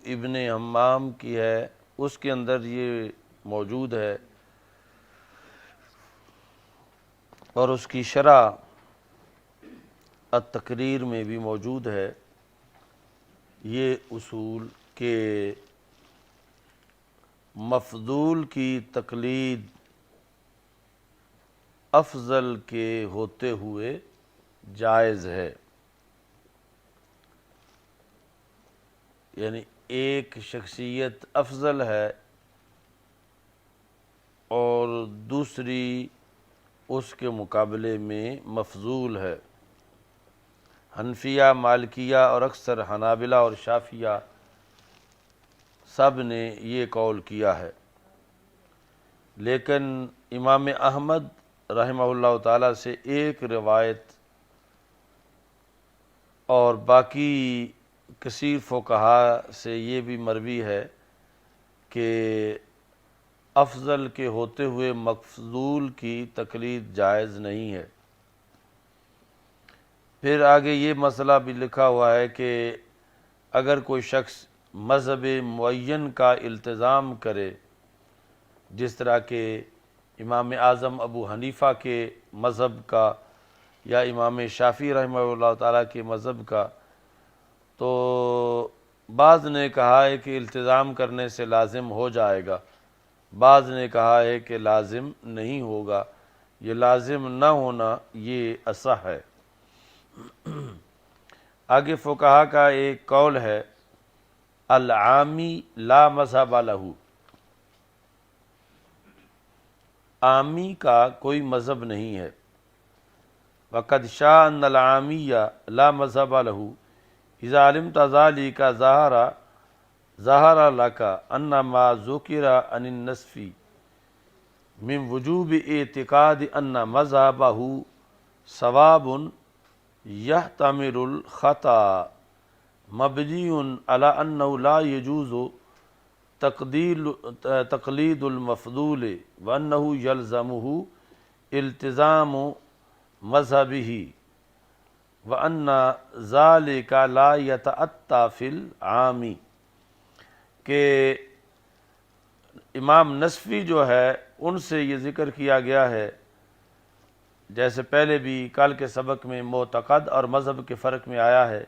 ابن حمام کی ہے، اس کے اندر یہ موجود ہے، اور اس کی شرح التقریر میں بھی موجود ہے یہ اصول کہ مفضول کی تقلید افضل کے ہوتے ہوئے جائز ہے۔ یعنی ایک شخصیت افضل ہے اور دوسری اس کے مقابلے میں مفضول ہے۔ حنفیہ، مالکیہ اور اکثر حنابلہ اور شافعیہ سب نے یہ قول کیا ہے، لیکن امام احمد رحمہ اللہ تعالیٰ سے ایک روایت اور باقی کثیر فقہا سے یہ بھی مروی ہے کہ افضل کے ہوتے ہوئے مفضول کی تقلید جائز نہیں ہے۔ پھر آگے یہ مسئلہ بھی لکھا ہوا ہے کہ اگر کوئی شخص مذہب معین کا التزام کرے، جس طرح کہ امام اعظم ابو حنیفہ کے مذہب کا یا امام شافعی رحمہ اللہ تعالیٰ کے مذہب کا، تو بعض نے کہا ہے کہ التزام کرنے سے لازم ہو جائے گا، بعض نے کہا ہے کہ لازم نہیں ہوگا۔ یہ لازم نہ ہونا یہ اصح ہے۔ آگے فقہا کا ایک قول ہے العامی لا مذہب لہ، عامی کا کوئی مذہب نہیں ہے۔ وقد شاء ان العامی لا مذہب لہ اذا علمت ذلك ظہر لك ان ما ذکر عن النصف من وجوب اعتقاد ان مذہبہ صواب يحتمل الخطأ مبنی على انه لا يجوز تقلید المفضول وانه يلزمه التزام مذہبہ وان ذلك لا يتأتى في العام، کہ امام نصفی جو ہے ان سے یہ ذکر کیا گیا ہے، جیسے پہلے بھی کل کے سبق میں معتقد اور مذہب کے فرق میں آیا ہے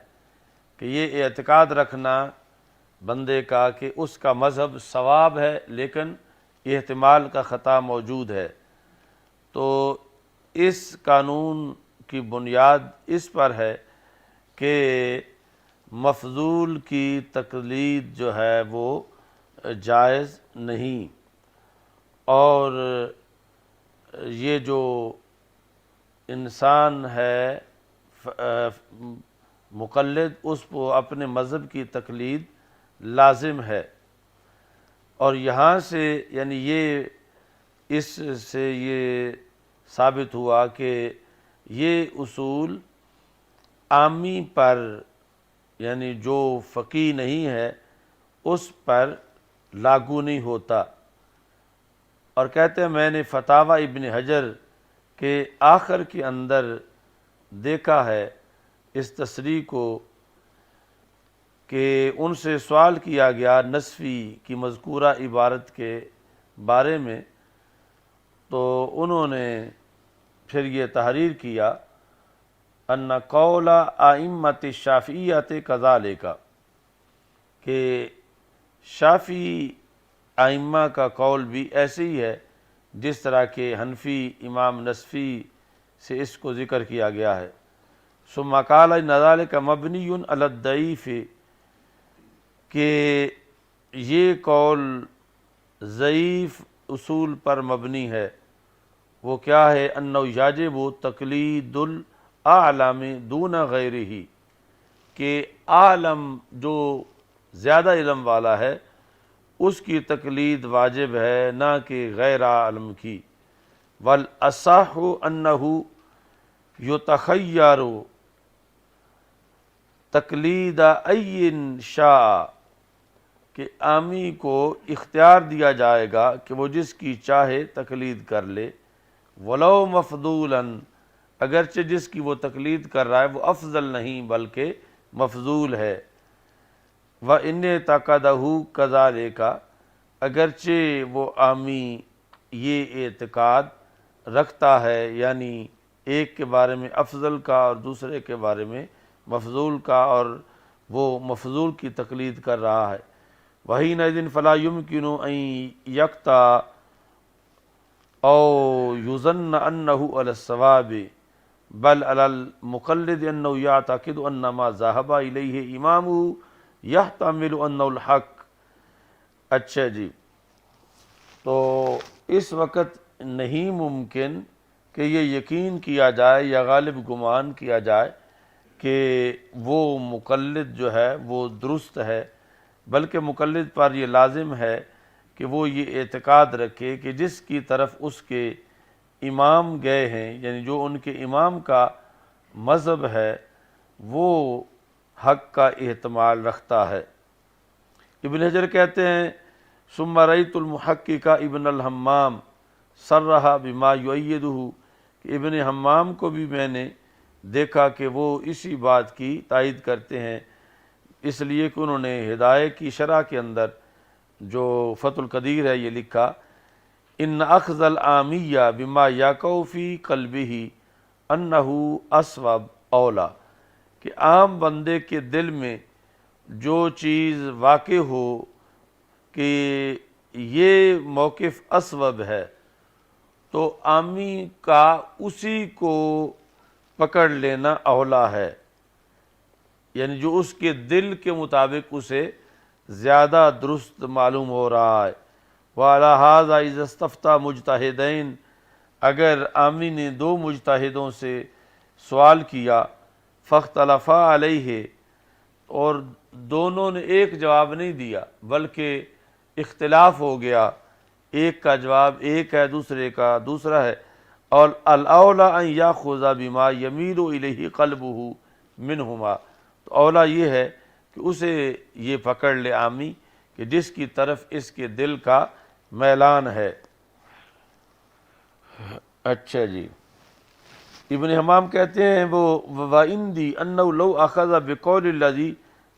کہ یہ اعتقاد رکھنا بندے کا کہ اس کا مذہب صواب ہے لیکن احتمال کا خطا موجود ہے، تو اس قانون کی بنیاد اس پر ہے کہ مفضول کی تقلید جو ہے وہ جائز نہیں، اور یہ جو انسان ہے مقلد، اس کو اپنے مذہب کی تقلید لازم ہے۔ اور یہاں سے یعنی یہ اس سے یہ ثابت ہوا کہ یہ اصول عامی پر یعنی جو فقیہ نہیں ہے اس پر لاگو نہیں ہوتا۔ اور کہتے ہیں میں نے فتاوی ابن حجر کے آخر کے اندر دیکھا ہے اس تصریح کو کہ ان سے سوال کیا گیا نصفی کی مذکورہ عبارت کے بارے میں، تو انہوں نے پھر یہ تحریر کیا ان قول ائمۃ الشافعیۃ کذالک، کہ شافعی ائمہ کا قول بھی ایسے ہی ہے جس طرح کہ حنفی امام نصفی سے اس کو ذکر کیا گیا ہے۔ ثم قال ان ذلک مبنی علی الضعیف، کہ یہ قول ضعیف اصول پر مبنی ہے۔ وہ کیا ہے؟ انہ یجب تقلید الاعلم دون غیرہ، کہ عالم جو زیادہ علم والا ہے اس کی تقلید واجب ہے نہ کہ غیر عالم کی۔ والاصح انہ یتخیر تقلید ای شاء، کہ عامی کو اختیار دیا جائے گا کہ وہ جس کی چاہے تقلید کر لے، ولو مفضولا، اگرچہ جس کی وہ تقلید کر رہا ہے وہ افضل نہیں بلکہ مفضول ہے۔ وَإِنِ تَعْقَدَهُ كَذَلِكَ، اگرچہ وہ عامی یہ اعتقاد رکھتا ہے، یعنی ایک کے بارے میں افضل کا اور دوسرے کے بارے میں مفضول کا، اور وہ مفضول کی تقلید کر رہا ہے۔ وَحِينَئِذٍ فَلَا يُمْكِنُ أَن يَقْطَعَ أَوْ يُظَنَّ أَنَّهُ عَلَى الصَّوَابِ بل علی المقلد انه یعتقد ان ما ذهب الیہ امامه یحتمل انه الحق۔ اچھا جی، تو اس وقت نہیں ممکن کہ یہ یقین کیا جائے یا غالب گمان کیا جائے کہ وہ مقلد جو ہے وہ درست ہے، بلکہ مقلد پر یہ لازم ہے کہ وہ یہ اعتقاد رکھے کہ جس کی طرف اس کے امام گئے ہیں، یعنی جو ان کے امام کا مذہب ہے، وہ حق کا احتمال رکھتا ہے۔ ابن حجر کہتے ہیں ثم رأیت المحقق ابن الحمام صرح بما یؤیدہ، کہ ابن حمام کو بھی میں نے دیکھا کہ وہ اسی بات کی تائید کرتے ہیں، اس لیے کہ انہوں نے ہدایہ کی شرح کے اندر جو فتح القدیر ہے یہ لکھا ان اخذ العامیہ بما یقع فی قلبہ انہ اصوب اولا، کہ عام بندے کے دل میں جو چیز واقع ہو کہ یہ موقف اصوب ہے، تو عامی کا اسی کو پکڑ لینا اولا ہے، یعنی جو اس کے دل کے مطابق اسے زیادہ درست معلوم ہو رہا ہے۔ وَعَلَى هَذَا إِذَا اسْتَفْتَى مُجْتَهِدَيْنِ، اگر عامی نے دو مجتہدوں سے سوال کیا فاختلفا علیہ، اور دونوں نے ایک جواب نہیں دیا بلکہ اختلاف ہو گیا، ایک کا جواب ایک ہے دوسرے کا دوسرا ہے، اور الاولا ان یاخذ بما یمیل الیہ قلبہ منہما، تو اولا یہ ہے کہ اسے یہ پکڑ لے عامی کہ جس کی طرف اس کے دل کا میلان ہے۔ اچھا جی، ابن حمام کہتے ہیں وہ وَعِنْدِي أَنَّهُ لَوْ أَخَذَ بِقَوْلِ الَّذِي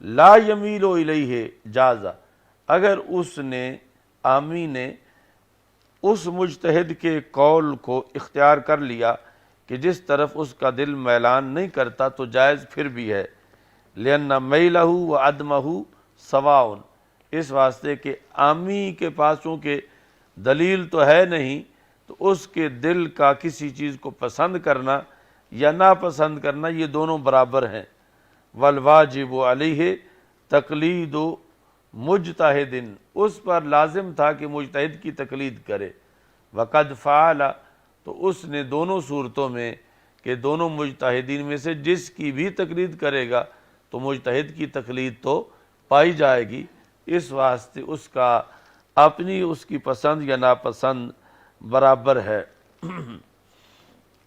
لَا يَمِيلُ إِلَيْهِ جَازَ، اگر اس نے عامی نے اس مجتہد کے قول کو اختیار کر لیا کہ جس طرف اس کا دل میلان نہیں کرتا تو جائز پھر بھی ہے، لِأَنَّ مَيْلَهُ وَعَدْمَهُ سَوَاءٌ، اس واسطے کہ عامی کے پاس چونکہ دلیل تو ہے نہیں، تو اس کے دل کا کسی چیز کو پسند کرنا یا ناپسند کرنا یہ دونوں برابر ہیں۔ والواجب علیہ تقلید مجتہد، اس پر لازم تھا کہ مجتہد کی تقلید کرے، وقد فعل، تو اس نے دونوں صورتوں میں کہ دونوں مجتہدین میں سے جس کی بھی تقلید کرے گا تو مجتہد کی تقلید تو پائی جائے گی، اس واسطے اس کا اپنی اس کی پسند یا ناپسند برابر ہے۔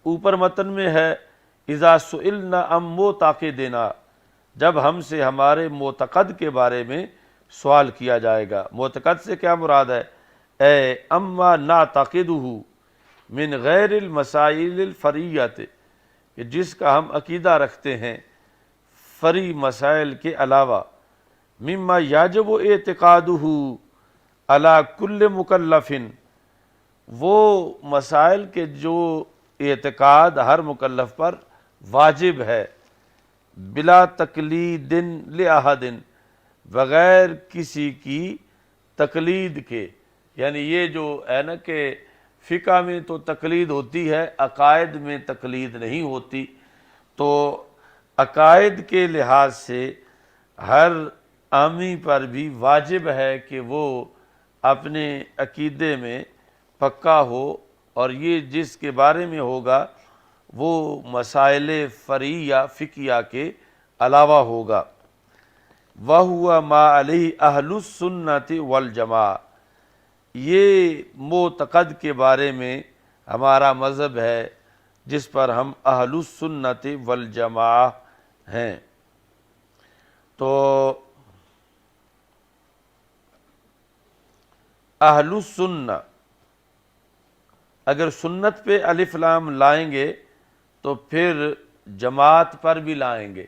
اوپر متن میں ہے اذا سئلنا عن معتقدنا، جب ہم سے ہمارے معتقد کے بارے میں سوال کیا جائے گا۔ معتقد سے کیا مراد ہے؟ اے اما نعتقدہ من غیر المسائل الفریۃ، کہ جس کا ہم عقیدہ رکھتے ہیں فری مسائل کے علاوہ، مما یجب اعتقادہ علی کل مکلف، وہ مسائل کے جو اعتقاد ہر مکلف پر واجب ہے، بلا تقلید لأحد، بغیر کسی کی تقلید کے، یعنی یہ جو ہے نا کہ فقہ میں تو تقلید ہوتی ہے، عقائد میں تقلید نہیں ہوتی، تو عقائد کے لحاظ سے ہر عامی پر بھی واجب ہے کہ وہ اپنے عقیدے میں پکا ہو، اور یہ جس کے بارے میں ہوگا وہ مسائل فریع فقہیہ کے علاوہ ہوگا۔ وَهُوَ مَا عَلَيْهِ أَهْلُ السُّنَّةِ وَالْجَمَاعَةِ، یہ معتقد کے بارے میں ہمارا مذہب ہے جس پر ہم اہل السنت والجماعہ ہیں۔ تو اہل السنہ اگر سنت پہ الف لام لائیں گے تو پھر جماعت پر بھی لائیں گے،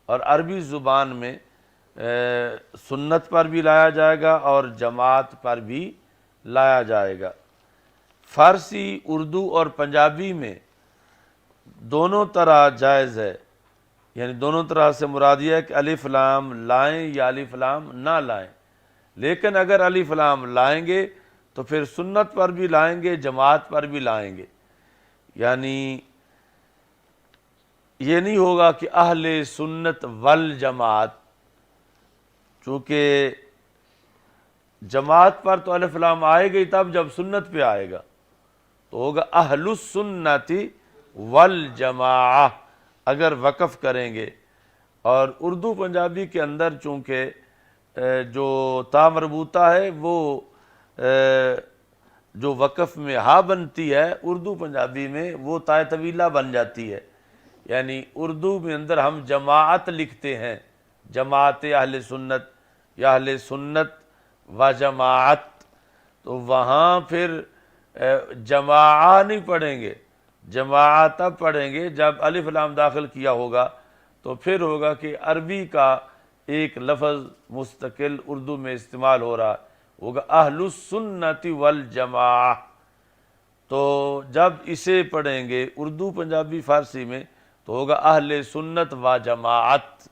اور عربی زبان میں سنت پر بھی لایا جائے گا اور جماعت پر بھی لایا جائے گا۔ فارسی، اردو اور پنجابی میں دونوں طرح جائز ہے، یعنی دونوں طرح سے مراد یہ ہے کہ الف لام لائیں یا الف لام نہ لائیں، لیکن اگر الف لام لائیں گے تو پھر سنت پر بھی لائیں گے، جماعت پر بھی لائیں گے، یعنی یہ نہیں ہوگا کہ اہل سنت والجماعت، چونکہ جماعت پر تو الف لام آئے گا ہی تب جب سنت پہ آئے گا، تو ہوگا اہل السنت والجماعہ اگر وقف کریں گے۔ اور اردو پنجابی کے اندر چونکہ جو تا مربوطہ ہے وہ جو وقف میں ہا بنتی ہے، اردو پنجابی میں وہ تا طویلہ بن جاتی ہے، یعنی اردو میں اندر ہم جماعت لکھتے ہیں، جماعت اہل سنت یا اہل سنت و جماعت، تو وہاں پھر جماعہ نہیں پڑھیں گے، جماعت تب پڑھیں گے جب الف لام داخل کیا ہوگا، تو پھر ہوگا کہ عربی کا ایک لفظ مستقل اردو میں استعمال ہو رہا ہوگا اہل السنت والجماعہ، تو جب اسے پڑھیں گے اردو پنجابی فارسی میں تو ہوگا اہل سنت و جماعت،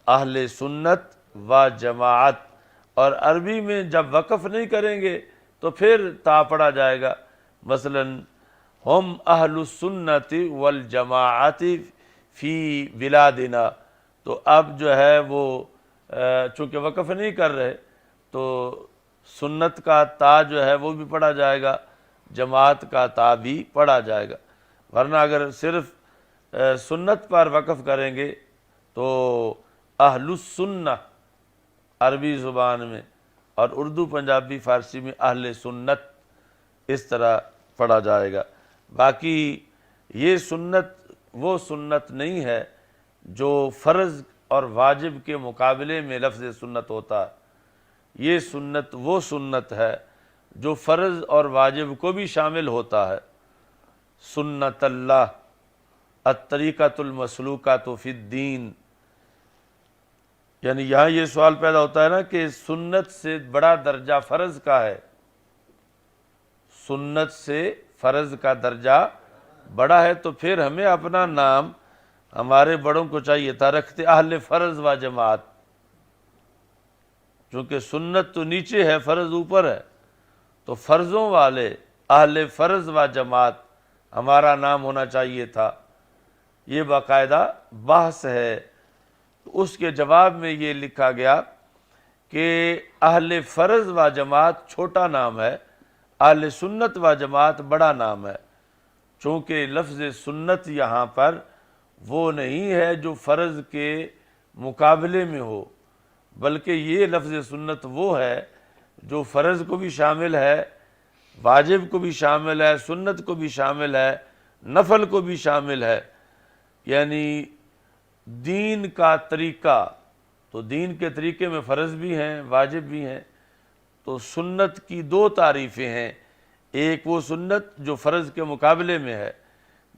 اہل سنت و جماعت، اور عربی میں جب وقف نہیں کریں گے تو پھر تا پڑھا جائے گا، مثلا ہم اہل السنت والجماعت فی بلادنا، تو اب جو ہے وہ چونکہ وقف نہیں کر رہے تو سنت کا تا جو ہے وہ بھی پڑھا جائے گا، جماعت کا تا بھی پڑھا جائے گا، ورنہ اگر صرف سنت پر وقف کریں گے تو اہل السنہ عربی زبان میں اور اردو پنجابی فارسی میں اہل سنت اس طرح پڑھا جائے گا۔ باقی یہ سنت وہ سنت نہیں ہے جو فرض اور واجب کے مقابلے میں لفظ سنت ہوتا ہے، یہ سنت وہ سنت ہے جو فرض اور واجب کو بھی شامل ہوتا ہے۔ سنت اللہ الطریقۃ المسلوکۃ فی الدین، یعنی یہاں یہ سوال پیدا ہوتا ہے نا کہ سنت سے بڑا درجہ فرض کا ہے، سنت سے فرض کا درجہ بڑا ہے، تو پھر ہمیں اپنا نام ہمارے بڑوں کو چاہیے تھا رکھتے اہل فرض و جماعت، چونکہ سنت تو نیچے ہے، فرض اوپر ہے، تو فرضوں والے اہل فرض و جماعت ہمارا نام ہونا چاہیے تھا، یہ باقاعدہ بحث ہے۔ اس کے جواب میں یہ لکھا گیا کہ اہل فرض و جماعت چھوٹا نام ہے، اہل سنت و جماعت بڑا نام ہے، چونکہ لفظ سنت یہاں پر وہ نہیں ہے جو فرض کے مقابلے میں ہو، بلکہ یہ لفظ سنت وہ ہے جو فرض کو بھی شامل ہے، واجب کو بھی شامل ہے، سنت کو بھی شامل ہے، نفل کو بھی شامل ہے، یعنی دین کا طریقہ، تو دین کے طریقے میں فرض بھی ہیں، واجب بھی ہیں، تو سنت کی دو تعریفیں ہیں، ایک وہ سنت جو فرض کے مقابلے میں ہے،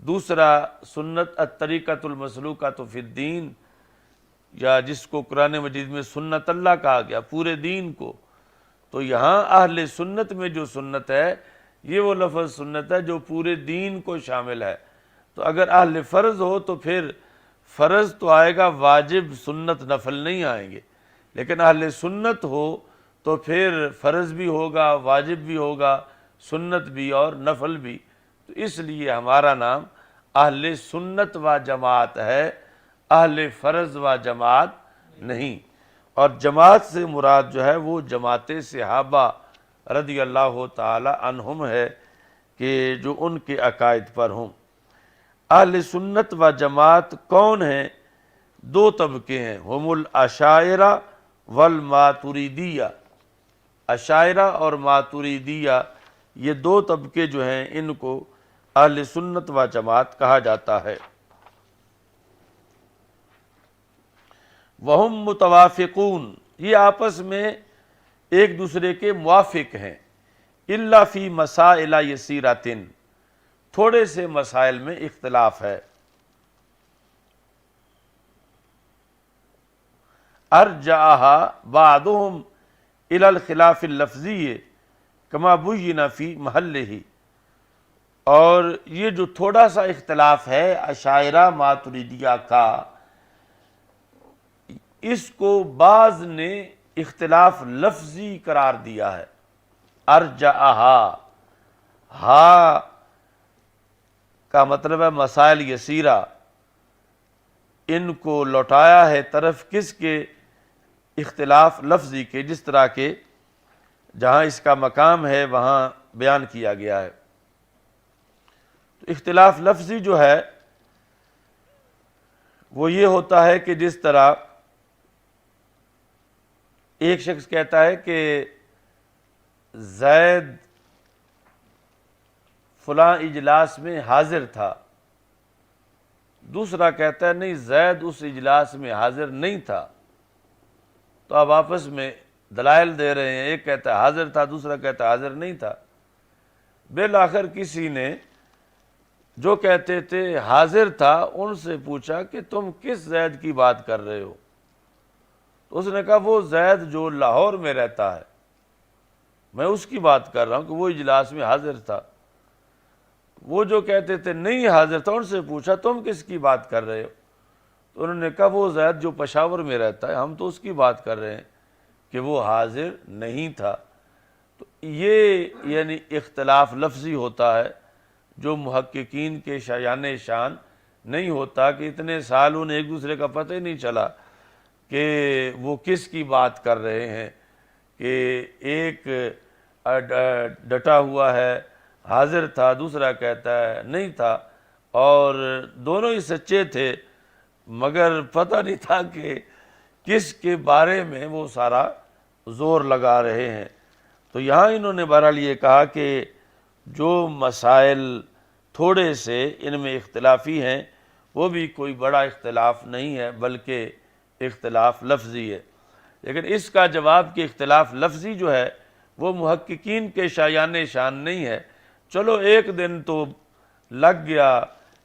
دوسرا سنت الطریقۃ المسلوکۃ فی الدین، یا جس کو قرآن مجید میں سنت اللہ کہا گیا، پورے دین کو، تو یہاں اہل سنت میں جو سنت ہے یہ وہ لفظ سنت ہے جو پورے دین کو شامل ہے، تو اگر اہل فرض ہو تو پھر فرض تو آئے گا، واجب سنت نفل نہیں آئیں گے، لیکن اہل سنت ہو تو پھر فرض بھی ہوگا، واجب بھی ہوگا، سنت بھی اور نفل بھی، تو اس لیے ہمارا نام اہل سنت و جماعت ہے، اہل فرض و جماعت نہیں۔ اور جماعت سے مراد جو ہے وہ جماعت صحابہ رضی اللہ تعالی عنہم ہے کہ جو ان کے عقائد پر ہوں۔ اہل سنت و جماعت کون ہیں؟ دو طبقے ہیں، ہم الاشاعرہ والماتریدیہ، اشاعرہ اور ماتریدیہ، یہ دو طبقے جو ہیں ان کو اہل سنت و جماعت کہا جاتا ہے۔ وہم متوافقون، یہ آپس میں ایک دوسرے کے موافق ہیں، الا فی مسائل یسیرۃ، تھوڑے سے مسائل میں اختلاف ہے۔ ارجعها بعضهم الى الخلاف اللفظی کما بین فی محلہ، اور یہ جو تھوڑا سا اختلاف ہے اشاعرہ ماتریدیہ کا، اس کو بعض نے اختلاف لفظی قرار دیا ہے۔ ارجعها، ہا کا مطلب ہے مسائل یسیرہ، ان کو لوٹایا ہے طرف کس کے؟ اختلاف لفظی کے، جس طرح کہ جہاں اس کا مقام ہے وہاں بیان کیا گیا ہے۔ تو اختلاف لفظی جو ہے وہ یہ ہوتا ہے کہ جس طرح ایک شخص کہتا ہے کہ زید فلاں اجلاس میں حاضر تھا، دوسرا کہتا ہے نہیں زید اس اجلاس میں حاضر نہیں تھا، تو آپ آپس میں دلائل دے رہے ہیں، ایک کہتا ہے حاضر تھا، دوسرا کہتا ہے حاضر نہیں تھا۔ بالآخر کسی نے جو کہتے تھے حاضر تھا ان سے پوچھا کہ تم کس زید کی بات کر رہے ہو؟ تو اس نے کہا وہ زید جو لاہور میں رہتا ہے، میں اس کی بات کر رہا ہوں کہ وہ اجلاس میں حاضر تھا۔ وہ جو کہتے تھے نہیں حاضر تھا، ان سے پوچھا تم کس کی بات کر رہے ہو؟ تو انہوں نے کہا وہ زید جو پشاور میں رہتا ہے، ہم تو اس کی بات کر رہے ہیں کہ وہ حاضر نہیں تھا۔ تو یہ یعنی اختلاف لفظی ہوتا ہے جو محققین کے شایان شان نہیں ہوتا کہ اتنے سال انہیں ایک دوسرے کا پتہ ہی نہیں چلا کہ وہ کس کی بات کر رہے ہیں، کہ ایک ڈٹا ہوا ہے حاضر تھا، دوسرا کہتا ہے نہیں تھا، اور دونوں ہی سچے تھے مگر پتہ نہیں تھا کہ کس کے بارے میں وہ سارا زور لگا رہے ہیں۔ تو یہاں انہوں نے بہرحال یہ کہا کہ جو مسائل تھوڑے سے ان میں اختلافی ہیں وہ بھی کوئی بڑا اختلاف نہیں ہے بلکہ اختلاف لفظی ہے، لیکن اس کا جواب کہ اختلاف لفظی جو ہے وہ محققین کے شایان شان نہیں ہے۔ چلو ایک دن تو لگ گیا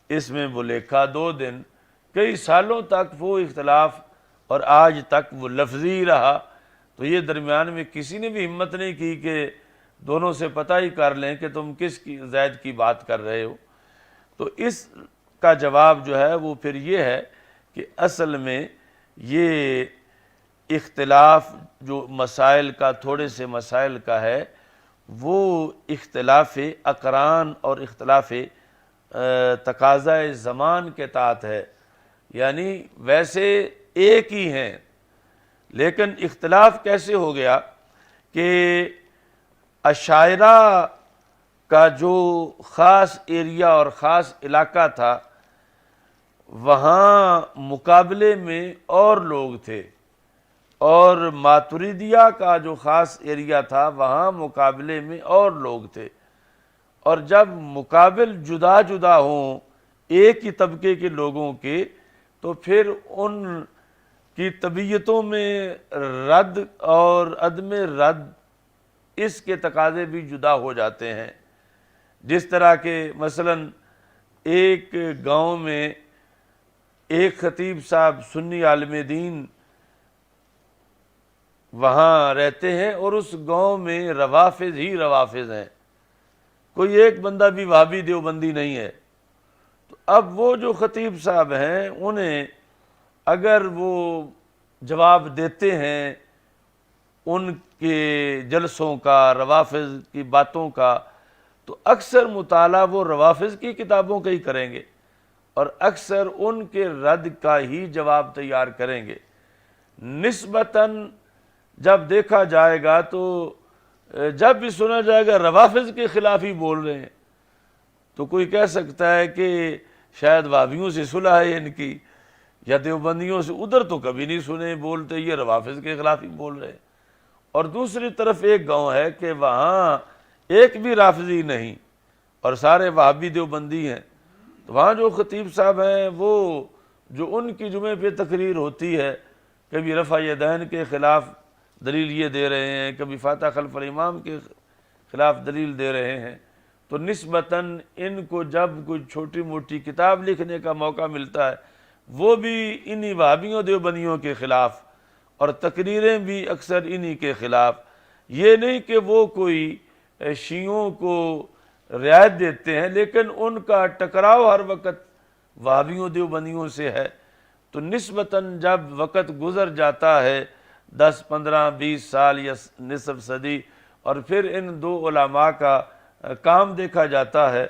اس میں بلیکھا، 2 دن، کئی سالوں تک وہ اختلاف اور آج تک وہ لفظی رہا، تو یہ درمیان میں کسی نے بھی ہمت نہیں کی کہ دونوں سے پتہ ہی کر لیں کہ تم کس کی زید کی بات کر رہے ہو۔ تو اس کا جواب جو ہے وہ پھر یہ ہے کہ اصل میں یہ اختلاف جو مسائل کا، تھوڑے سے مسائل کا ہے، وہ اختلاف اقران اور اختلاف تقاضۂ زمان کے تحت ہے، یعنی ویسے ایک ہی ہیں لیکن اختلاف کیسے ہو گیا کہ اشاعرہ کا جو خاص ایریا اور خاص علاقہ تھا وہاں مقابلے میں اور لوگ تھے، اور ماتریدیہ کا جو خاص ایریا تھا وہاں مقابلے میں اور لوگ تھے، اور جب مقابل جدا جدا ہوں ایک ہی طبقے کے لوگوں کے تو پھر ان کی طبیعتوں میں رد اور عدم رد اس کے تقاضے بھی جدا ہو جاتے ہیں۔ جس طرح کہ مثلا ایک گاؤں میں ایک خطیب صاحب سنی عالم دین وہاں رہتے ہیں اور اس گاؤں میں روافض ہی روافض ہیں، کوئی ایک بندہ بھی وہابی دیوبندی نہیں ہے۔ تو اب وہ جو خطیب صاحب ہیں انہیں اگر وہ جواب دیتے ہیں ان کے جلسوں کا، روافض کی باتوں کا، تو اکثر مطالعہ وہ روافض کی کتابوں کا ہی کریں گے اور اکثر ان کے رد کا ہی جواب تیار کریں گے۔ نسبتاً جب دیکھا جائے گا تو جب بھی سنا جائے گا روافض کے خلاف ہی بول رہے ہیں، تو کوئی کہہ سکتا ہے کہ شاید وہابیوں سے صلح ہے ان کی، یا دیوبندیوں سے، ادھر تو کبھی نہیں سنے بولتے، یہ روافض کے خلاف ہی بول رہے ہیں۔ اور دوسری طرف ایک گاؤں ہے کہ وہاں ایک بھی رافضی نہیں اور سارے وہابی دیوبندی ہیں، تو وہاں جو خطیب صاحب ہیں وہ جو ان کی جمعے پہ تقریر ہوتی ہے، کبھی رفع یدین کے خلاف دلیل یہ دے رہے ہیں، کبھی فاتح خلف الامام کے خلاف دلیل دے رہے ہیں، تو نسبتاً ان کو جب کوئی چھوٹی موٹی کتاب لکھنے کا موقع ملتا ہے وہ بھی انہی وہابیوں دیوبندیوں کے خلاف اور تقریریں بھی اکثر انہی کے خلاف. یہ نہیں کہ وہ کوئی شیعوں کو رعایت دیتے ہیں، لیکن ان کا ٹکراؤ ہر وقت وہابیوں دیوبندیوں سے ہے. تو نسبتاً جب وقت گزر جاتا ہے 10 15 20 سال یا نصف صدی، اور پھر ان دو علماء کا کام دیکھا جاتا ہے،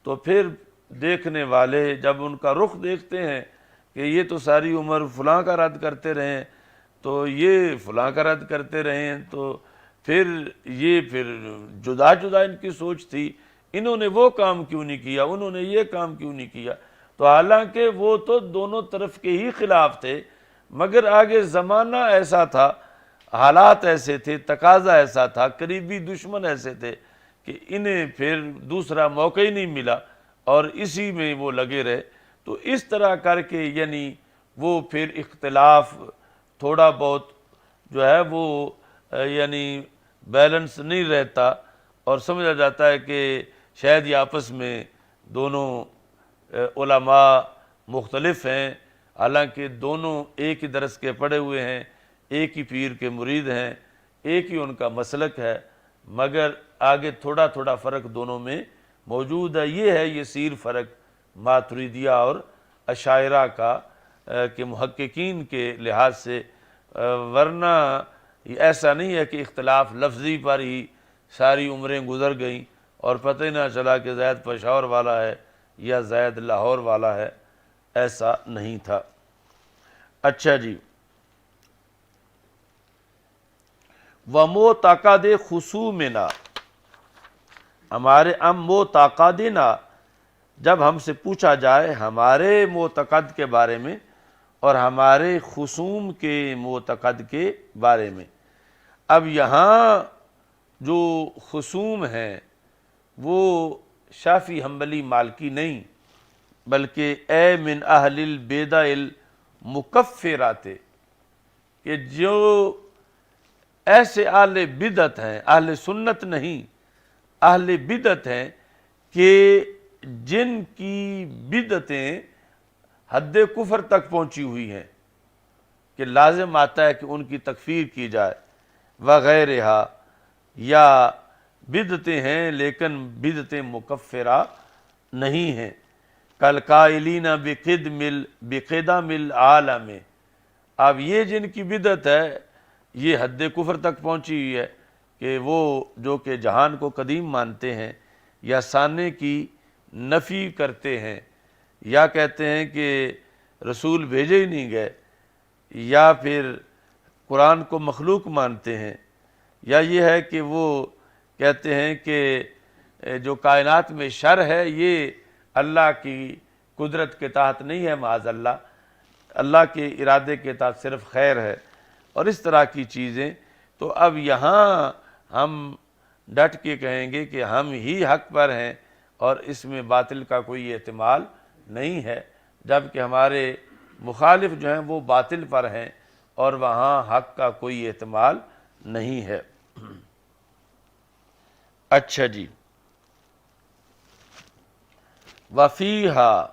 تو پھر دیکھنے والے جب ان کا رخ دیکھتے ہیں کہ یہ تو ساری عمر فلاں کا رد کرتے رہے ہیں، تو یہ فلاں کا رد کرتے رہے ہیں، تو پھر جدا جدا ان کی سوچ تھی، انہوں نے وہ کام کیوں نہیں کیا، انہوں نے یہ کام کیوں نہیں کیا. تو حالانکہ وہ تو دونوں طرف کے ہی خلاف تھے، مگر آگے زمانہ ایسا تھا، حالات ایسے تھے، تقاضا ایسا تھا، قریبی دشمن ایسے تھے کہ انہیں پھر دوسرا موقع ہی نہیں ملا اور اسی میں وہ لگے رہے. تو اس طرح کر کے یعنی وہ پھر اختلاف تھوڑا بہت جو ہے وہ یعنی بیلنس نہیں رہتا، اور سمجھا جاتا ہے کہ شاید یہ آپس میں دونوں علماء مختلف ہیں، حالانکہ دونوں ایک ہی درس کے پڑھے ہوئے ہیں، ایک ہی پیر کے مرید ہیں، ایک ہی ان کا مسلک ہے، مگر آگے تھوڑا تھوڑا فرق دونوں میں موجود ہے. یہ ہے یسیر فرق ماتریدیہ اور اشاعرہ کا کہ محققین کے لحاظ سے، ورنہ ایسا نہیں ہے کہ اختلاف لفظی پر ہی ساری عمریں گزر گئیں اور پتہ ہی نہ چلا کہ زید پشاور والا ہے یا زید لاہور والا ہے. ایسا نہیں تھا. اچھا جی، وَمُعْتَقَدِ خُصُومِنَا، ہمارے مُعْتَقَدِنَا، جب ہم سے پوچھا جائے ہمارے معتقد کے بارے میں اور ہمارے خصوم کے معتقد کے بارے میں. اب یہاں جو خصوم ہیں وہ شافعی حنبلی مالکی نہیں، بلکہ اے من اہل البدع المکفرات، کہ جو ایسے اہل بدعت ہیں، اہل سنت نہیں، اہل بدعت ہیں کہ جن کی بدعتیں حد کفر تک پہنچی ہوئی ہیں کہ لازم آتا ہے کہ ان کی تکفیر کی جائے، وغیرہ، یا بدعتیں ہیں لیکن بدعتیں مکفرہ نہیں ہیں. کالقائلین بقدم العالم، اب یہ جن کی بدعت ہے یہ حد کفر تک پہنچی ہوئی ہے کہ وہ جو کہ جہان کو قدیم مانتے ہیں، یا سانے کی نفی کرتے ہیں، یا کہتے ہیں کہ رسول بھیجے ہی نہیں گئے، یا پھر قرآن کو مخلوق مانتے ہیں، یا یہ ہے کہ وہ کہتے ہیں کہ جو کائنات میں شر ہے یہ اللہ کی قدرت کے تحت نہیں ہے، معاذ اللہ، اللہ کے ارادے کے تحت صرف خیر ہے، اور اس طرح کی چیزیں. تو اب یہاں ہم ڈٹ کے کہیں گے کہ ہم ہی حق پر ہیں اور اس میں باطل کا کوئی احتمال نہیں ہے، جبکہ ہمارے مخالف جو ہیں وہ باطل پر ہیں اور وہاں حق کا کوئی احتمال نہیں ہے. اچھا جی، وفیہا،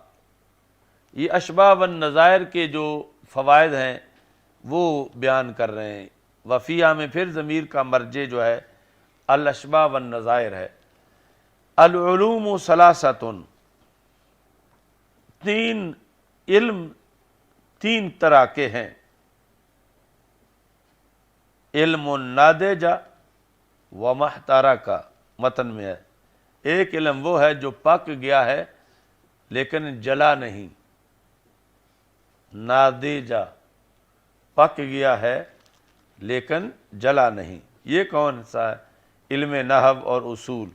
یہ اشباہ والنظائر کے جو فوائد ہیں وہ بیان کر رہے ہیں. وفیہا میں پھر ضمیر کا مرجع جو ہے الاشباہ والنظائر ہے. العلوم ثلاثۃ، علم تین طرح کے ہیں. علم ناضج ومحترق، متن میں ہے. ایک علم وہ ہے جو پک گیا ہے لیکن جلا نہیں، ناضج، پک گیا ہے لیکن جلا نہیں. یہ کون سا ہے؟ علم نحو اور اصول.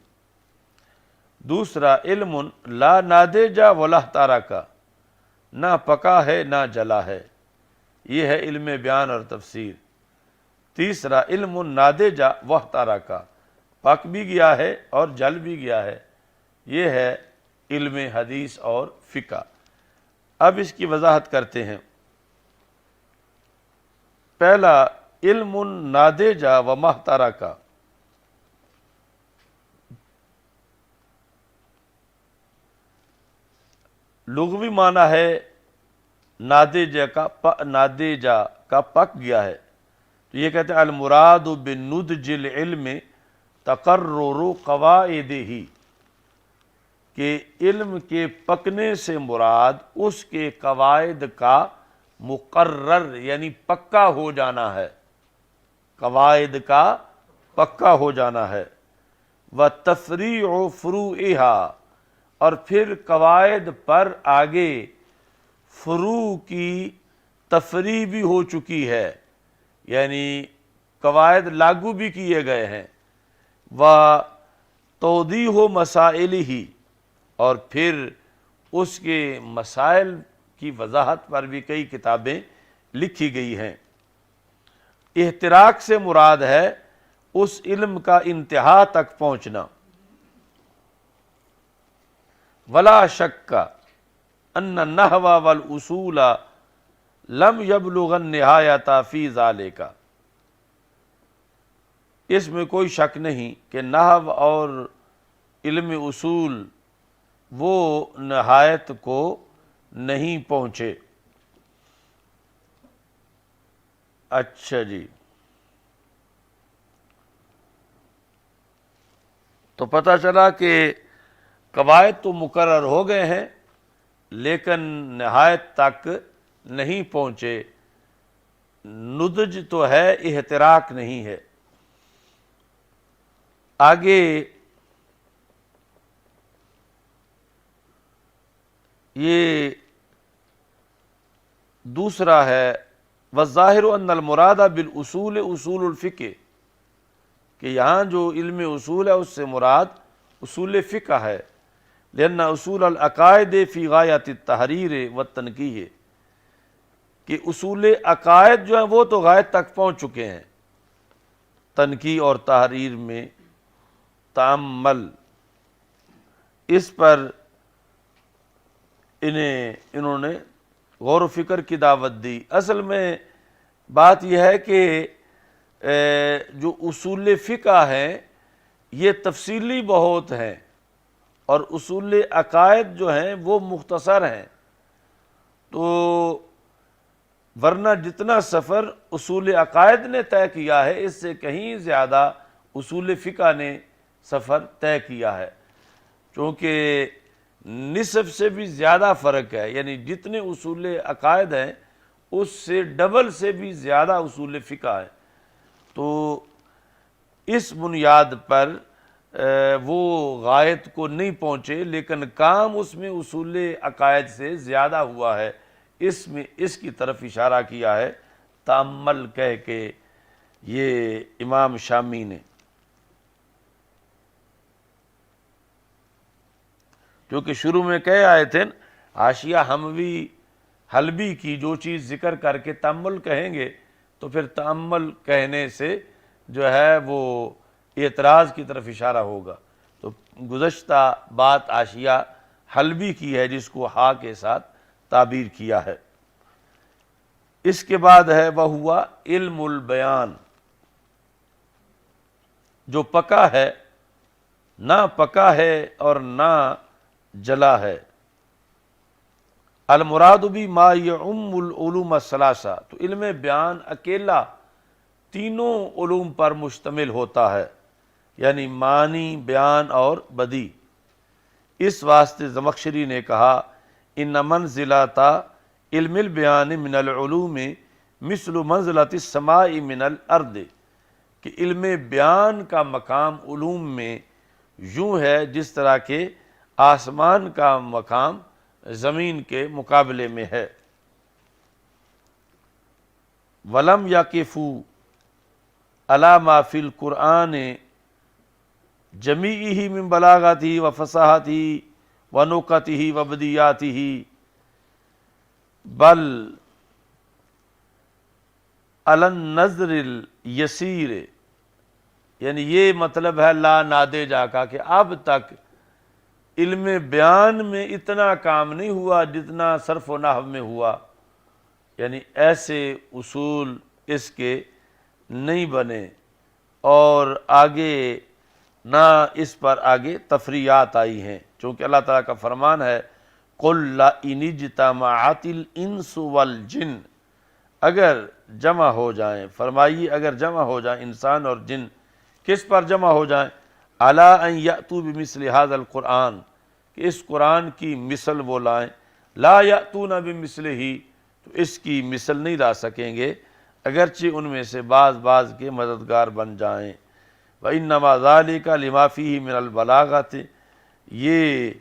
دوسرا علم لا ناضج ولا احترق، نہ پکا ہے نہ جلا ہے، یہ ہے علم بیان اور تفسیر. تیسرا علم ناضج واحترق، پک بھی گیا ہے اور جل بھی گیا ہے، یہ ہے علم حدیث اور فقہ. اب اس کی وضاحت کرتے ہیں. پہلا علم ناضج ومحترق، لغوی معنی ہے ناضج کا پک گیا ہے، تو یہ کہتے ہیں المراد بالنضج العلم تقرر قواعدہ، کہ علم کے پکنے سے مراد اس کے قواعد کا مقرر یعنی پکا ہو جانا ہے، قواعد کا پکا ہو جانا ہے۔ وتفریع فروعها، اور پھر قواعد پر آگے فروع کی تفریع بھی ہو چکی ہے، یعنی قواعد لاگو بھی کیے گئے ہیں۔ وتوضیح مسائلہ، اور پھر اس کے مسائل کی وضاحت پر بھی کئی کتابیں لکھی گئی ہیں۔ احتراق سے مراد ہے اس علم کا انتہا تک پہنچنا۔ ولا شک ان النحو والاصول لم یبلغ النہایۃ فی ذالک، اس میں کوئی شک نہیں کہ نحو اور علم اصول وہ نہایت کو نہیں پہنچے۔ اچھا جی، تو پتہ چلا کہ قواعد تو مقرر ہو گئے ہیں لیکن نہایت تک نہیں پہنچے، نضج تو ہے، احتراق نہیں ہے۔ آگے یہ دوسرا ہے والظاہر ان المراد بالاصول اصول الفقہ، کہ یہاں جو علم اصول ہے اس سے مراد اصول فقہ ہے، لأن اصول العقائد فی غایۃ التحریر والتنقیح، کہ اصول عقائد جو ہیں وہ تو غایت تک پہنچ چکے ہیں، تنقیح اور تحریر میں تأمل، اس پر انہوں نے غور و فکر کی دعوت دی۔ اصل میں بات یہ ہے کہ جو اصول فقہ ہیں یہ تفصیلی بہت ہیں، اور اصول عقائد جو ہیں وہ مختصر ہیں، تو ورنہ جتنا سفر اصول عقائد نے طے کیا ہے اس سے کہیں زیادہ اصول فقہ نے سفر طے کیا ہے، چونکہ نصف سے بھی زیادہ فرق ہے، یعنی جتنے اصول عقائد ہیں اس سے ڈبل سے بھی زیادہ اصول فقہ ہے۔ تو اس بنیاد پر وہ غایت کو نہیں پہنچے، لیکن کام اس میں اصول عقائد سے زیادہ ہوا ہے، اس کی طرف اشارہ کیا ہے تأمل کہہ کے یہ امام شامی نے۔ کیونکہ شروع میں کہے آئے تھے حاشیہ حموی حلبی کی جو چیز ذکر کر کے تأمل کہیں گے تو پھر تأمل کہنے سے جو ہے وہ اعتراض کی طرف اشارہ ہوگا، تو گزشتہ بات حاشیہ حلبی کی ہے جس کو ہا کے ساتھ تعبیر کیا ہے۔ اس کے بعد ہے وہوا علم البیان، جو پکا ہے، نہ پکا ہے اور نہ جلا ہے۔ المراد بھی ما یعم العلوم الثلاثہ، تو علم بیان اکیلا تینوں علوم پر مشتمل ہوتا ہے، یعنی معنی، بیان اور بدیع۔ اس واسطے زمخشری نے کہا ان منزلۃ علم البیان من العلوم مثل منزلۃ السماء من الارض، کہ علم بیان کا مقام علوم میں یوں ہے جس طرح کہ آسمان کا مقام زمین کے مقابلے میں ہے۔ وَلَمْ يَقِفُوا عَلَى مَا فِي الْقُرْآنِ جَمِيعِهِ مِنْ بَلَاغَتِهِ وَفَصَاحَتِهِ وَنُقَتِهِ وَبَدِيعَاتِهِ بل عَلَى النَّظْرِ الْيَسِيرِ، یعنی یہ مطلب ہے لا نادجہ کا کہ اب تک علم بیان میں اتنا کام نہیں ہوا جتنا صرف و نحو میں ہوا، یعنی ایسے اصول اس کے نہیں بنے، اور آگے نہ اس پر آگے تفریعات آئی ہیں، چونکہ اللہ تعالیٰ کا فرمان ہے قُلْ لَئِنِ اجْتَمَعَتِ الْإِنسُ وَالْجِنُّ اگر جمع ہو جائیں، فرمائیے اگر جمع ہو جائیں انسان اور جن، کس پر جمع ہو جائیں؟ الا ان یاتوا بمثل ھذا القرآن، کہ اس قرآن کی مثل وہ لائیں، لا یاتون بمثلہ، تو اس کی مثل نہیں لا سکیں گے اگرچہ ان میں سے بعض کے مددگار بن جائیں۔ وَإِنَّمَا ذَلِكَ لِمَا فِيهِ مِنَ الْبَلَاغَةِ، یہ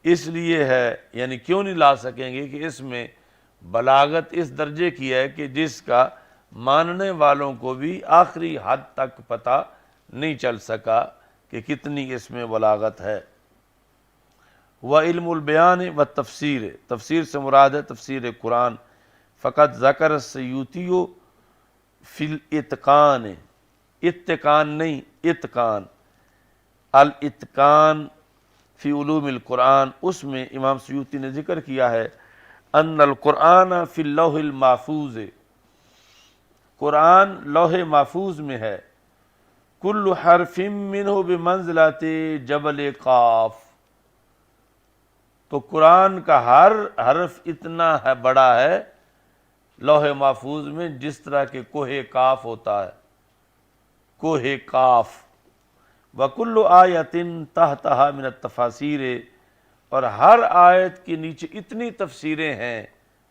اس لیے ہے، یعنی کیوں نہیں لا سکیں گے کہ اس میں بلاغت اس درجے کی ہے کہ جس کا ماننے والوں کو بھی آخری حد تک پتہ نہیں چل سکا کہ کتنی اس میں بلاغت ہے۔ وَعِلْمُ الْبَيَانِ وَالتَّفْسِيرِ، تفسیر سے مراد ہے تفسیر قرآن۔ فقط ذکر السیوطی فی الاتقان، اتقان نہیں اتقان، الاتقان فی علوم القرآن، اس میں امام سیوطی نے ذکر کیا ہے ان القرآن فی اللوح المحفوظ، قرآن لوح محفوظ میں ہے، کل حرف منہ بمنزلۃ جبل قاف، تو قرآن کا ہر حرف اتنا ہے بڑا ہے لوح محفوظ میں جس طرح کہ کوہ کاف ہوتا ہے، کوہ کاف۔ وَكُلُّ آیَةٍ تحتہا من التفاسیر، اور ہر آیت کے نیچے اتنی تفسیریں ہیں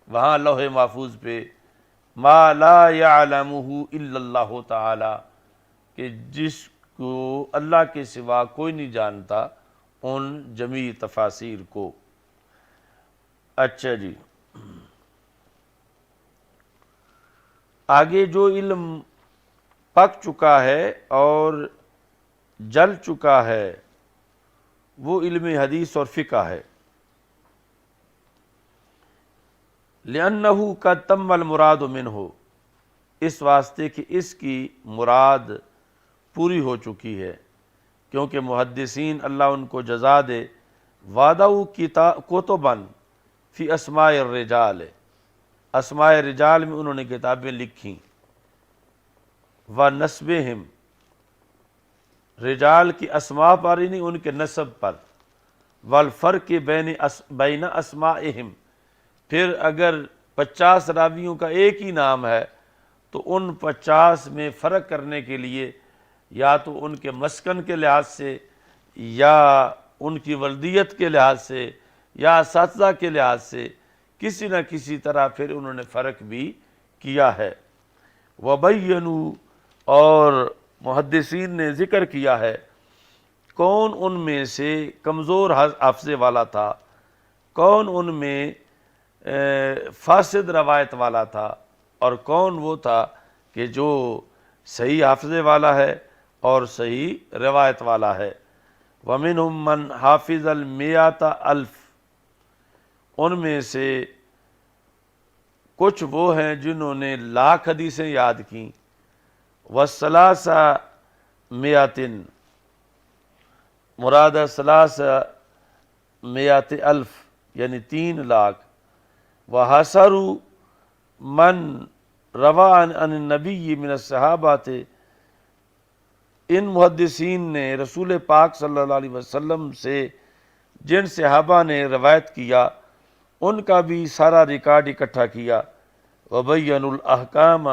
وہاں لوح محفوظ پہ، ما لا یعلمہ الا اللہ تعالی، کہ جس کو اللہ کے سوا کوئی نہیں جانتا ان جمیع تفاسیر کو۔ اچھا جی، آگے جو علم پک چکا ہے اور جل چکا ہے وہ علم حدیث اور فقہ ہے۔ لِأَنَّهُ قَدْ تَمَّ الْمُرَادُ مِنْهُ، اس واسطے کہ اس کی مراد پوری ہو چکی ہے، کیونکہ محدثین اللہ ان کو جزا دے، وَعَدَوْا کُتُبًا فی اسماء الرجال، اسماء رجال میں انہوں نے کتابیں لکھیں، وَنَسْبِهِمْ، رجال کی اسماء پر ہی نہیں ان کے نسب پر، وَالْفَرْقِ بَيْنَ أَسْمَائِهِمْ، پھر اگر 50 راویوں کا ایک ہی نام ہے تو ان 50 میں فرق کرنے کے لیے یا تو ان کے مسکن کے لحاظ سے یا ان کی ولدیت کے لحاظ سے یا اساتذہ کے لحاظ سے کسی نہ کسی طرح پھر انہوں نے فرق بھی کیا ہے۔ وَبَيَّنُوا، اور محدثین نے ذکر کیا ہے کون ان میں سے کمزور حافظے والا تھا، کون ان میں فاسد روایت والا تھا، اور کون وہ تھا کہ جو صحیح حافظے والا ہے اور صحیح روایت والا ہے۔ وَمِنْهُمْ مَنْ حَافِظَ الْمِئَةَ أَلْفٍ، ان میں سے کچھ وہ ہیں جنہوں نے 1,00,000 حدیثیں یاد کیں، وَثَلَاثَ مِئَةٍ، مراد 300 الف یعنی 3,00,000۔ وَحَسَرُوا مَنْ رَوَى عَنِ النَّبِيِّ مِنَ الصَّحَابَةِ، ان محدثین نے رسول پاک صلی اللہ علیہ وسلم سے جن صحابہ نے روایت کیا ان کا بھی سارا ریکارڈ اکٹھا کیا۔ وَبَيَّنُوا الْأَحْكَامَ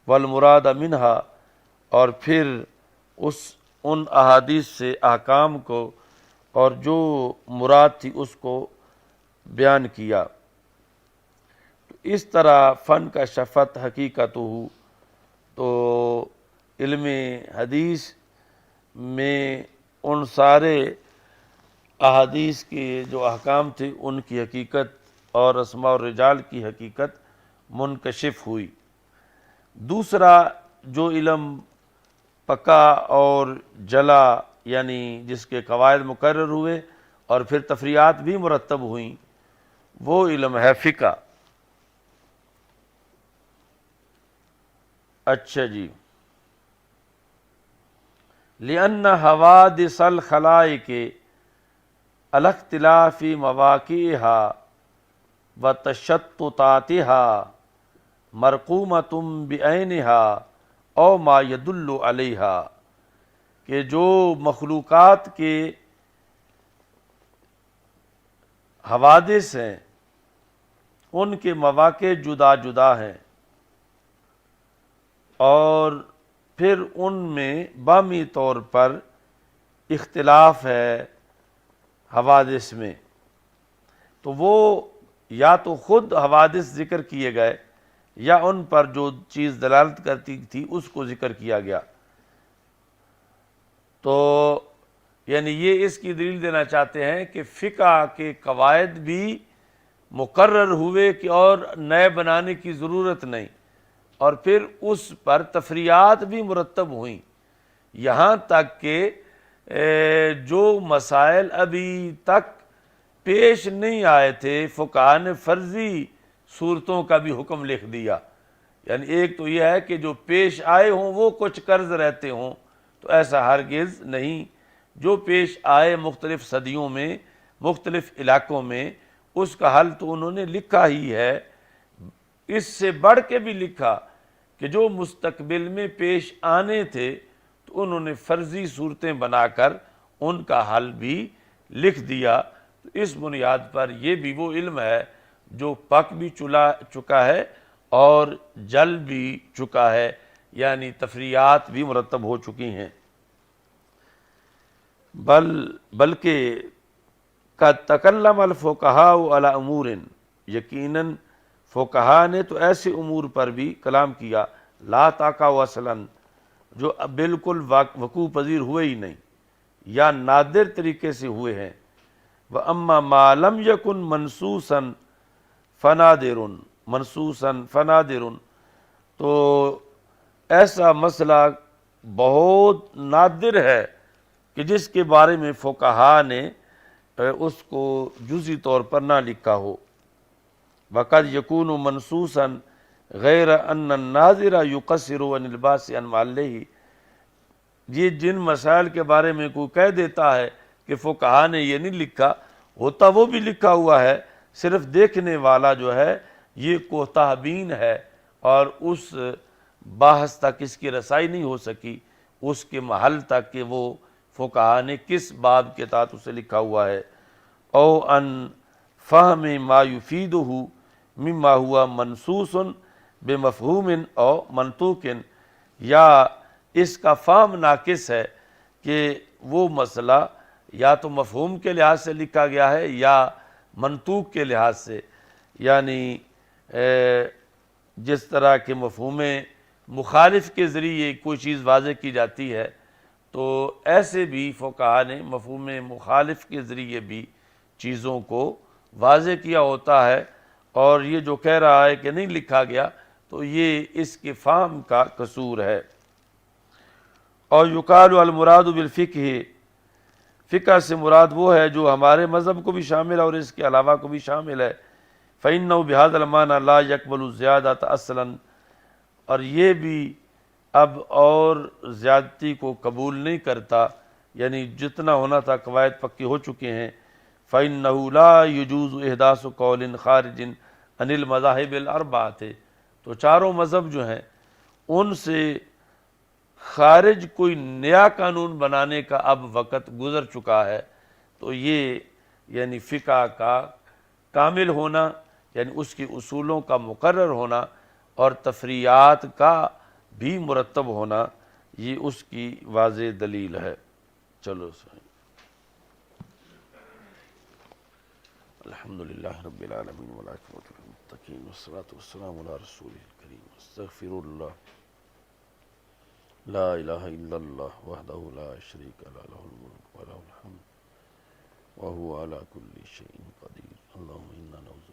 وَالْمُرَادَ مِنْهَا، اور پھر ان احادیث سے احکام کو اور جو مراد تھی اس کو بیان کیا۔ تو اس طرح فن کا شفت حقیقت ہو، تو علم حدیث میں ان سارے احادیث کے جو احکام تھے ان کی حقیقت اور اسماء الرجال کی حقیقت منکشف ہوئی۔ دوسرا جو علم پکا اور جلا، یعنی جس کے قواعد مقرر ہوئے اور پھر تفریعات بھی مرتب ہوئیں، وہ علم ہے فقہ۔ اچھا جی، لِأَنَّ حَوَادِثَ الْخَلَائِقِ عَلَى اخْتِلَافِ مَوَاقِعِهَا وَتَشَتُّتَاتِهَا مَرْقُومَةٌ بِعَيْنِهَا أَوْ مَا يَدُلُّ عَلَيْهَا، کہ جو مخلوقات کے حوادث ہیں ان کے مواقع جدا جدا ہیں، اور پھر ان میں باہمی طور پر اختلاف ہے حوادث میں، تو وہ یا تو خود حوادث ذکر کیے گئے یا ان پر جو چیز دلالت کرتی تھی اس کو ذکر کیا گیا۔ تو یعنی یہ اس کی دلیل دینا چاہتے ہیں کہ فقہ کے قواعد بھی مقرر ہوئے کہ اور نئے بنانے کی ضرورت نہیں، اور پھر اس پر تفریعات بھی مرتب ہوئیں، یہاں تک کہ جو مسائل ابھی تک پیش نہیں آئے تھے فقہاء نے فرضی صورتوں کا بھی حکم لکھ دیا۔ یعنی ایک تو یہ ہے کہ جو پیش آئے ہوں وہ کچھ قرض رہتے ہوں، تو ایسا ہرگز نہیں، جو پیش آئے مختلف صدیوں میں مختلف علاقوں میں اس کا حل تو انہوں نے لکھا ہی ہے۔ اس سے بڑھ کے بھی لکھا کہ جو مستقبل میں پیش آنے تھے تو انہوں نے فرضی صورتیں بنا کر ان کا حل بھی لکھ دیا۔ اس بنیاد پر یہ بھی وہ علم ہے جو پک بھی چکا ہے اور جل بھی چکا ہے، یعنی تفریعات بھی مرتب ہو چکی ہیں۔ بلکہ قد تکلم الفقہاء علی امور، یقیناً فقہاء نے تو ایسے امور پر بھی کلام کیا لا تقع اصلا، جو بالکل وقوع پذیر ہوئے ہی نہیں یا نادر طریقے سے ہوئے ہیں۔ وَأَمَّا مَا لَمْ يَكُنْ مَنْسُوسًا فَنَادِرٌ، تو ایسا مسئلہ بہت نادر ہے کہ جس کے بارے میں فقہاء نے اس کو جزئی طور پر نہ لکھا ہو۔ وَقَدْ يَكُونُ مَنْسُوسًا غَيْرَ أَنَّ النَّاظِرَ يُقَصِّرُ عَنِ الْبَاسِ عَنْ مَحَلِّهِ، یہ جن مسائل کے بارے میں کوئی کہہ دیتا ہے کہ فقہاء نے یہ نہیں لکھا، ہوتا وہ بھی لکھا ہوا ہے، صرف دیکھنے والا جو ہے یہ کوتاہ بین ہے اور اس بحث تک اس کی رسائی نہیں ہو سکی، اس کے محل تک کہ وہ فقہاء نے کس باب کے تحت اسے لکھا ہوا ہے۔ او ان فہم ما یفیدہ مما ہوا منصوص بمفہوم او منطوق، یا اس کا فہم ناقص ہے کہ وہ مسئلہ یا تو مفہوم کے لحاظ سے لکھا گیا ہے یا منطوق کے لحاظ سے، یعنی جس طرح کے مفہوم مخالف کے ذریعے کوئی چیز واضح کی جاتی ہے، تو ایسے بھی فقہاء نے مفہوم مخالف کے ذریعے بھی چیزوں کو واضح کیا ہوتا ہے، اور یہ جو کہہ رہا ہے کہ نہیں لکھا گیا تو یہ اس کے فہم کا قصور ہے۔ اور یقال المراد بالفقہ، فقہ سے مراد وہ ہے جو ہمارے مذہب کو بھی شامل ہے اور اس کے علاوہ کو بھی شامل ہے۔ فإنه بهذا المعنى لا يقبل الزیادۃ اصلا، اور یہ بھی اب اور زیادتی کو قبول نہیں کرتا، یعنی جتنا ہونا تھا قواعد پکے ہو چکے ہیں۔ فإنه لا يجوز احداث قول خارج عن المذاہب الاربعۃ، تو چاروں مذہب جو ہیں ان سے خارج کوئی نیا قانون بنانے کا اب وقت گزر چکا ہے، تو یہ یعنی فقہ کا کامل ہونا، یعنی اس کی اصولوں کا مقرر ہونا اور تفریعات کا بھی مرتب ہونا، یہ اس کی واضح دلیل ہے۔ چلو الحمدللہ رب العالمین والعاقبۃ للمتقین والصلاۃ والسلام علی رسول الکریم۔ استغفر اللہ، لا الہ الا اللہ وحدہ لا شریک لہ، لہ الملک ولہ الحمد وہو علی کل شیء قدیر۔ اللہم انا نعوذ